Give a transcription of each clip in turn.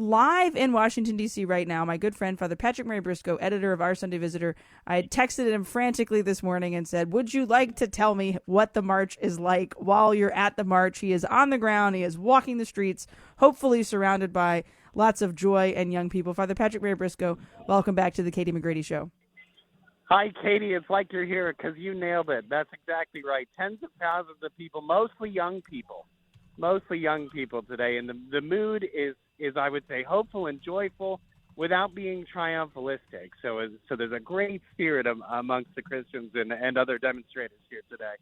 live in Washington, D.C. right now, my good friend, Father Patrick Murray Briscoe, editor of Our Sunday Visitor, I had texted him frantically this morning and said, would you like to tell me what the march is like while you're at the march? He is on the ground. He is walking the streets, hopefully surrounded by lots of joy and young people. Father Patrick Murray Briscoe, welcome back to the Katie McGrady Show. Hi, Katie. It's like you're here because you nailed it. That's exactly right. Tens of thousands of people, mostly young people today. And the mood is, I would say, hopeful and joyful without being triumphalistic. So there's a great spirit amongst the Christians and other demonstrators here today.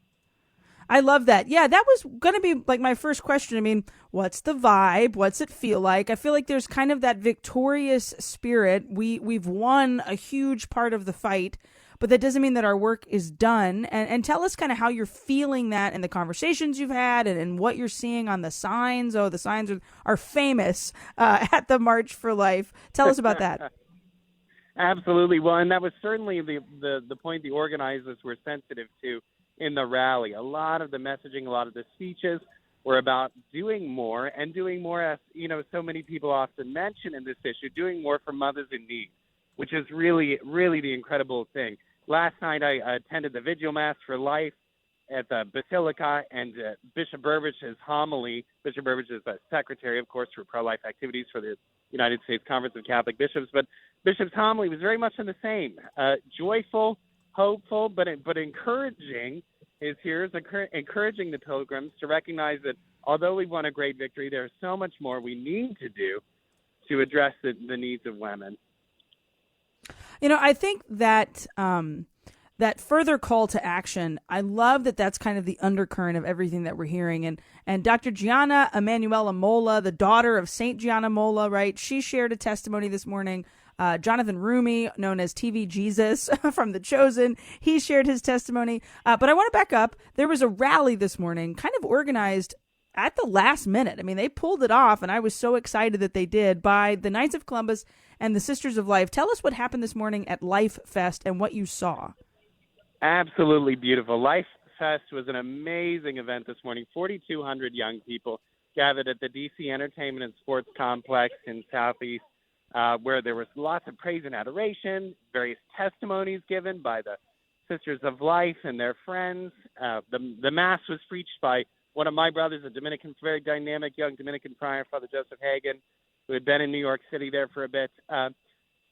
I love that. Yeah, that was going to be like my first question. I mean, what's the vibe? What's it feel like? I feel like there's kind of that victorious spirit. We've won a huge part of the fight, but that doesn't mean that our work is done. And tell us kind of how you're feeling that in the conversations you've had and what you're seeing on the signs. Oh, the signs are famous at the March for Life. Tell us about that. Absolutely. Well, and that was certainly the point the organizers were sensitive to in the rally. A lot of the messaging, a lot of the speeches were about doing more, as so many people often mention in this issue, doing more for mothers in need, which is really, really the incredible thing. Last night I attended the Vigil Mass for Life at the Basilica, and Bishop Burbage's homily. Bishop Burbage is the secretary, of course, for pro-life activities for the United States Conference of Catholic Bishops, but Bishop's homily was very much in the same, joyful, hopeful, but encouraging his hearers, encouraging the pilgrims to recognize that although we won a great victory, there's so much more we need to do to address the needs of women. I think that that further call to action, I love that that's kind of the undercurrent of everything that we're hearing. And Dr. Gianna Emanuela Mola, the daughter of St. Gianna Mola, right? She shared a testimony this morning. Jonathan Rumi, known as TV Jesus from The Chosen, he shared his testimony. But I want to back up. There was a rally this morning, kind of organized at the last minute. I mean, they pulled it off, and I was so excited that they did, by the Knights of Columbus and the Sisters of Life. Tell us what happened this morning at Life Fest and what you saw. Absolutely beautiful. Life Fest was an amazing event this morning. 4,200 young people gathered at the DC Entertainment and Sports Complex in Southeast, where there was lots of praise and adoration, various testimonies given by the Sisters of Life and their friends. The Mass was preached by one of my brothers, a Dominican, very dynamic young Dominican friar, Father Joseph Hagen, who had been in New York City there for a bit.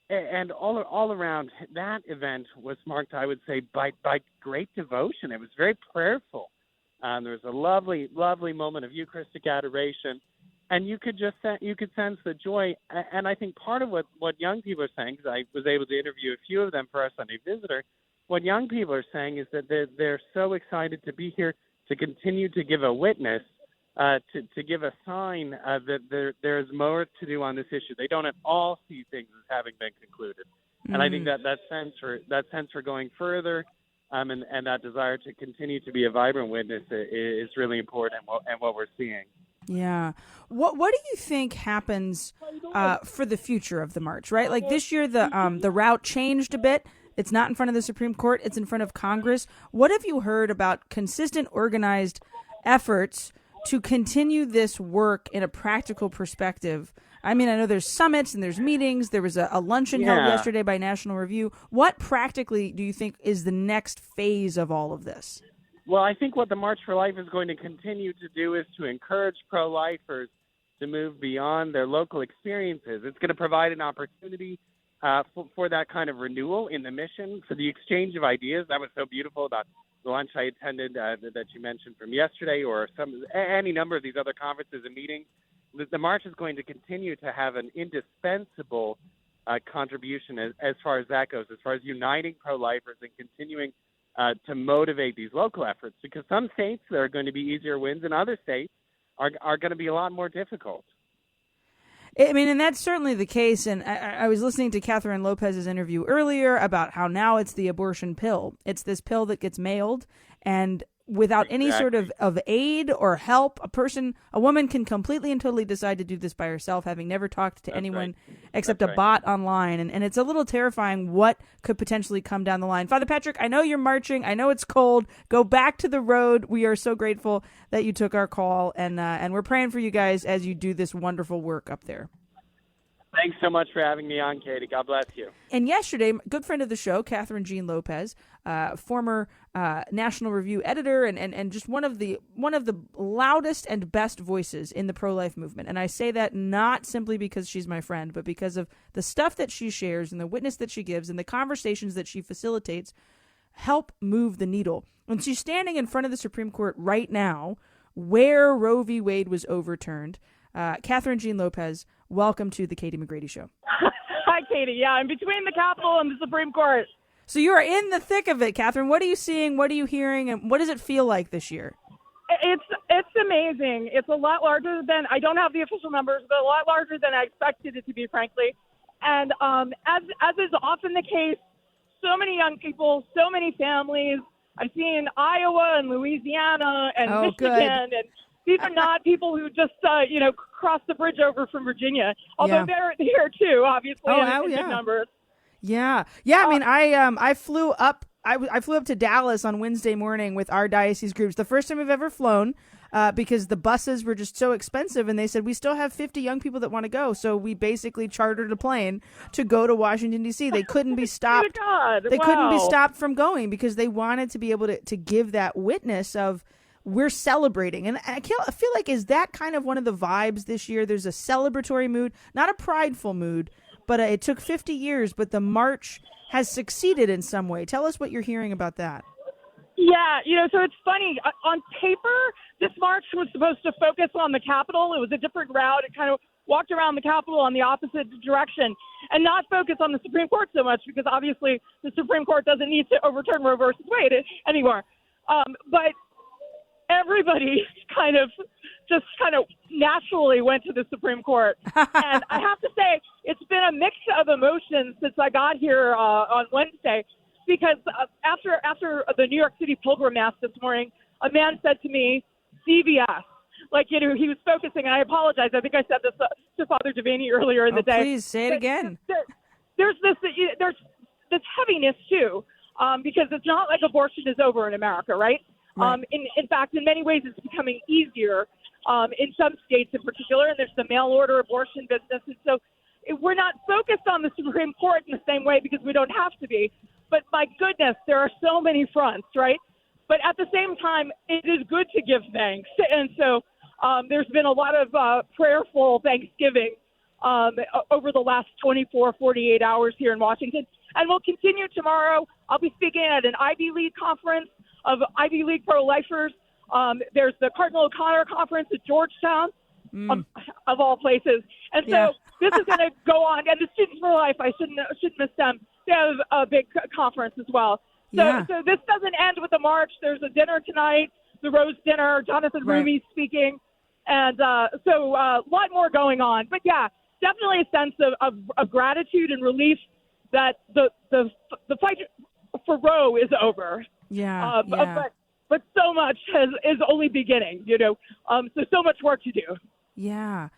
And all around, that event was marked, I would say, by great devotion. It was very prayerful. There was a lovely, lovely moment of Eucharistic adoration. And you could sense the joy. And I think part of what young people are saying, because I was able to interview a few of them for Our Sunday Visitor, what young people are saying is that they're so excited to be here to continue to give a witness, to give a sign that there's more to do on this issue. They don't at all see things as having been concluded. And I think that sense for going further and that desire to continue to be a vibrant witness is really important and what we're seeing. Yeah. What do you think happens for the future of the march, right? Like this year, the route changed a bit. It's not in front of the Supreme Court. It's in front of Congress. What have you heard about consistent, organized efforts to continue this work in a practical perspective? I mean, I know there's summits and there's meetings. There was a luncheon held yesterday by National Review. What practically do you think is the next phase of all of this? Well, I think what the March for Life is going to continue to do is to encourage pro-lifers to move beyond their local experiences. It's going to provide an opportunity for that kind of renewal in the mission, for the exchange of ideas. That was so beautiful about the lunch I attended that you mentioned from yesterday, or any number of these other conferences and meetings. The March is going to continue to have an indispensable contribution as far as that goes, as far as uniting pro-lifers and continuing to motivate these local efforts, because some states there are going to be easier wins and other states are going to be a lot more difficult. I mean, and that's certainly the case. And I was listening to Catherine Lopez's interview earlier about how now it's the abortion pill. It's this pill that gets mailed, and without any sort of aid or help, a woman can completely and totally decide to do this by herself, having never talked to anyone except a bot online. And it's a little terrifying what could potentially come down the line. Father Patrick, I know you're marching. I know it's cold. Go back to the road. We are so grateful that you took our call, and we're praying for you guys as you do this wonderful work up there. Thanks so much for having me on, Katie. God bless you. And yesterday, good friend of the show, Catherine Jean Lopez, former National Review editor and just one of the loudest and best voices in the pro-life movement. And I say that not simply because she's my friend, but because of the stuff that she shares and the witness that she gives and the conversations that she facilitates help move the needle. And she's standing in front of the Supreme Court right now where Roe v. Wade was overturned. Catherine Jean Lopez, welcome to the Katie McGrady Show. Hi, Katie. Yeah, I'm between the Capitol and the Supreme Court. So you are in the thick of it, Catherine. What are you seeing? What are you hearing? And what does it feel like this year? It's amazing. It's a lot larger than, I don't have the official numbers, but a lot larger than I expected it to be, frankly. And as is often the case, so many young people, so many families. I've seen Iowa and Louisiana and Michigan good. and these are not people who just, crossed the bridge over from Virginia, although they're here too, obviously, in big numbers. Yeah. I mean, I flew up. I flew up to Dallas on Wednesday morning with our diocese groups. The first time I've ever flown, because the buses were just so expensive, and they said we still have 50 young people that want to go. So we basically chartered a plane to go to Washington D.C. They couldn't be stopped. They couldn't be stopped from going because they wanted to be able to give that witness of, we're celebrating. And I feel like, is that kind of one of the vibes this year? There's a celebratory mood, not a prideful mood, but it took 50 years, but the march has succeeded in some way. Tell us what you're hearing about that. Yeah, so it's funny. On paper, this march was supposed to focus on the Capitol. It was a different route. It kind of walked around the Capitol on the opposite direction and not focus on the Supreme Court so much because obviously the Supreme Court doesn't need to overturn Roe versus Wade anymore. But everybody kind of naturally went to the Supreme Court. And I have to say, it's been a mix of emotions since I got here on Wednesday, because after the New York City Pilgrim Mass this morning, a man said to me, CVS. He was focusing, and I apologize. I think I said this to Father Devaney earlier in the day. Please say it again. There's this heaviness, too, because it's not like abortion is over in America, right? Right. In fact, in many ways, it's becoming easier in some states in particular, and there's the mail-order abortion business. And so we're not focused on the Supreme Court in the same way because we don't have to be. But my goodness, there are so many fronts, right? But at the same time, it is good to give thanks. And so there's been a lot of prayerful Thanksgiving over the last 24, 48 hours here in Washington. And we'll continue tomorrow. I'll be speaking at an Ivy League conference of Ivy League pro-lifers. There's the Cardinal O'Connor conference at Georgetown, of all places. And so this is going to go on. And the Students for Life, I shouldn't miss them. They have a big conference as well. So this doesn't end with the march. There's a dinner tonight, the Rose Dinner, Jonathan Rumi's speaking. And so a lot more going on. But, yeah, definitely a sense of gratitude and relief that the fight for Roe is over. But so much is only beginning, so much work to do. Yeah.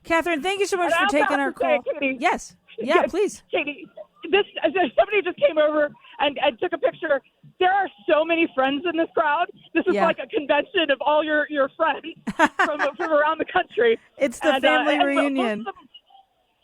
Catherine, thank you so much for taking our call. Katie, yes. Yeah, please. Katie, somebody just came over and took a picture. There are so many friends in this crowd. This is like a convention of all your friends from around the country. It's the family reunion.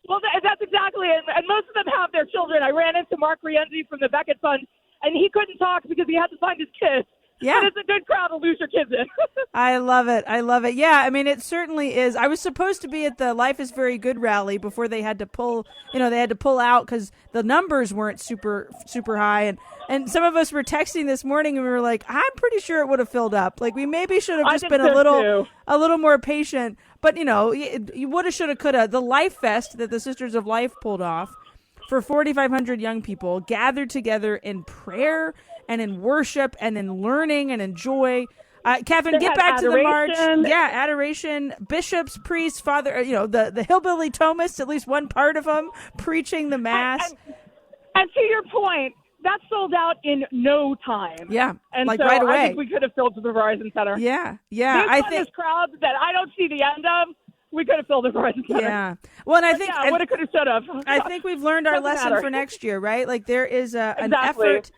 That's exactly it. And most of them have their children. I ran into Mark Rienzi from the Beckett Fund, and he couldn't talk because he had to find his kids. Yeah. But it's a good crowd to lose your kids in. I love it. Yeah, I mean, it certainly is. I was supposed to be at the Life is Very Good rally before they had to pull out because the numbers weren't super, super high. And some of us were texting this morning and we were like, I'm pretty sure it would have filled up. Like, we maybe should have just been a little more patient. But, you woulda, shoulda, coulda. The Life Fest that the Sisters of Life pulled off for 4,500 young people gathered together in prayer and in worship and in learning and in joy. Catherine, get back to the march. Yeah, adoration. Bishops, priests, father, the hillbilly Thomists, at least one part of them, preaching the Mass. And to your point, that sold out in no time. Yeah, and like so right away. I think we could have filled the Verizon Center. Yeah. I think this crowd that I don't see the end of, we could have filled the Verizon Center. Yeah. Well, and I think woulda, coulda, shoulda. I think we've learned our lesson for next year, right? Like there is an effort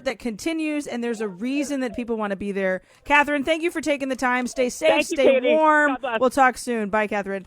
that continues, and there's a reason that people want to be there. Catherine, thank you for taking the time. Stay safe, stay warm. We'll talk soon. Bye, Catherine.